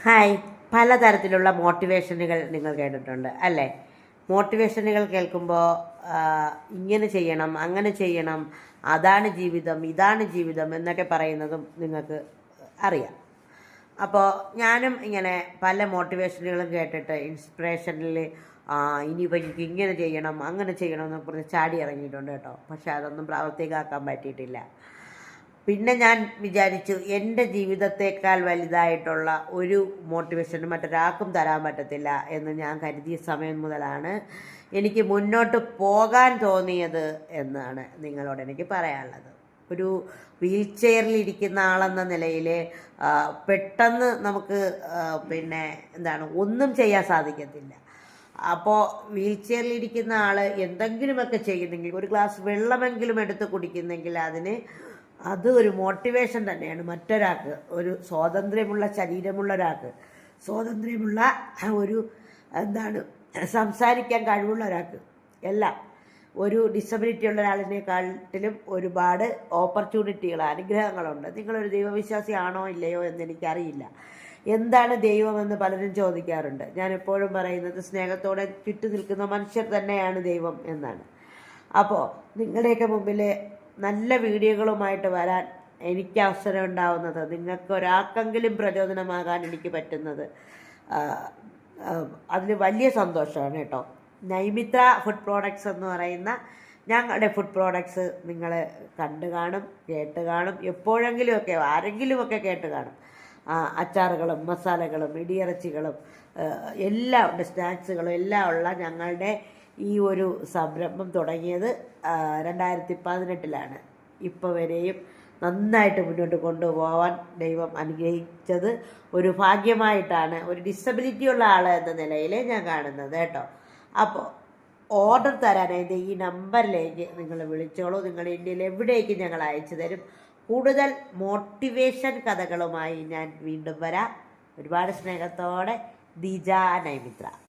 Hi, പലതരത്തിലുള്ള മോട്ടിവേഷനുകൾ നിങ്ങൾ കേട്ടിട്ടുണ്ട് അല്ലേ? മോട്ടിവേഷനുകൾ കേൾക്കുമ്പോൾ ഇങ്ങനെ ചെയ്യണം, അങ്ങനെ ചെയ്യണം, അതാണ് ജീവിതം, ഇതാണ് ജീവിതം എന്നൊക്കെ പറയുന്നതും നിങ്ങൾക്ക് അറിയാം. അപ്പോൾ ഞാനും ഇങ്ങനെ പല മോട്ടിവേഷനുകളും കേട്ടിട്ട് ഇൻസ്പിറേഷനിൽ ഇനിയിപ്പോൾ എനിക്ക് ഇങ്ങനെ ചെയ്യണം, അങ്ങനെ ചെയ്യണം എന്നൊക്കെ പറഞ്ഞ് ചാടി ഇറങ്ങിയിട്ടുണ്ട് കേട്ടോ. പക്ഷെ അതൊന്നും പ്രാവർത്തികമാക്കാൻ പറ്റിയിട്ടില്ല. പിന്നെ ഞാൻ വിചാരിച്ചു, എൻ്റെ ജീവിതത്തേക്കാൾ വലുതായിട്ടുള്ള ഒരു മോട്ടിവേഷൻ മറ്റൊരാൾക്കും തരാൻ പറ്റത്തില്ല എന്ന് ഞാൻ കരുതിയ സമയം മുതലാണ് എനിക്ക് മുന്നോട്ട് പോകാൻ തോന്നിയത് എന്നാണ് നിങ്ങളോട് എനിക്ക് പറയാനുള്ളത്. ഒരു വീൽ ചെയറിലിരിക്കുന്ന ആളെന്ന നിലയിൽ പെട്ടെന്ന് നമുക്ക് ഒന്നും ചെയ്യാൻ സാധിക്കത്തില്ല. അപ്പോൾ വീൽ ചെയറിലിരിക്കുന്ന ആൾ എന്തെങ്കിലുമൊക്കെ ചെയ്യുന്നെങ്കിൽ, ഒരു ഗ്ലാസ് വെള്ളമെങ്കിലും എടുത്ത് കുടിക്കുന്നെങ്കിൽ അത് ഒരു മോട്ടിവേഷൻ തന്നെയാണ് മറ്റൊരാൾക്ക്. ഒരു സ്വാതന്ത്ര്യമുള്ള ശരീരമുള്ള ഒരാൾക്ക്, സ്വാതന്ത്ര്യമുള്ള ഒരു സംസാരിക്കാൻ കഴിവുള്ള ഒരാൾക്ക്, എല്ലാം ഒരു ഡിസബിലിറ്റി ഉള്ള ഒരാളിനെക്കാട്ടിലും ഒരുപാട് ഓപ്പർച്യൂണിറ്റികൾ, അനുഗ്രഹങ്ങളുണ്ട്. നിങ്ങളൊരു ദൈവവിശ്വാസിയാണോ ഇല്ലയോ എന്നെനിക്കറിയില്ല. എന്താണ് ദൈവമെന്ന് പലരും ചോദിക്കാറുണ്ട്. ഞാൻ എപ്പോഴും പറയുന്നത്, സ്നേഹത്തോടെ ചുറ്റു നിൽക്കുന്ന മനുഷ്യർ തന്നെയാണ് ദൈവം എന്നാണ്. അപ്പോൾ നിങ്ങളുടെയൊക്കെ മുമ്പിൽ നല്ല വീഡിയോകളുമായിട്ട് വരാൻ എനിക്ക് അവസരം ഉണ്ടാവുന്നത്, നിങ്ങൾക്ക് ഒരാൾക്കെങ്കിലും പ്രചോദനമാകാൻ എനിക്ക് പറ്റുന്നത്, അതിൽ വലിയ സന്തോഷമാണ് കേട്ടോ. നൈമിത്ര ഫുഡ് പ്രോഡക്ട്സ് എന്ന് പറയുന്ന ഞങ്ങളുടെ ഫുഡ് പ്രോഡക്ട്സ് നിങ്ങൾ കണ്ടു കാണും, കേട്ട് കാണും, എപ്പോഴെങ്കിലുമൊക്കെ ആരെങ്കിലുമൊക്കെ കേട്ട് കാണും. അച്ചാറുകളും മസാലകളും ഇടിയിറച്ചികളും എല്ലാം ഉണ്ട്, സ്നാക്സുകളും എല്ലാം ഉള്ള ഞങ്ങളുടെ ഈ ഒരു സംരംഭം തുടങ്ങിയത് 2018 ഇപ്പോൾ വരെയും നന്നായിട്ട് മുന്നോട്ട് കൊണ്ടുപോകാൻ ദൈവം അനുഗ്രഹിച്ചത് ഒരു ഭാഗ്യമായിട്ടാണ് ഒരു ഡിസബിലിറ്റി ഉള്ള ആൾ എന്ന നിലയിൽ ഞാൻ കാണുന്നത് കേട്ടോ. അപ്പോൾ ഓർഡർ തരാനായിട്ട് ഈ നമ്പറിലേക്ക് നിങ്ങൾ വിളിച്ചോളൂ. നിങ്ങൾ ഇന്ത്യയിൽ എവിടേക്ക് ഞങ്ങൾ അയച്ചു തരും. കൂടുതൽ മോട്ടിവേഷൻ കഥകളുമായി ഞാൻ വീണ്ടും വരാം. ഒരുപാട് സ്നേഹത്തോടെ, ദീജ നൈമിത്ര.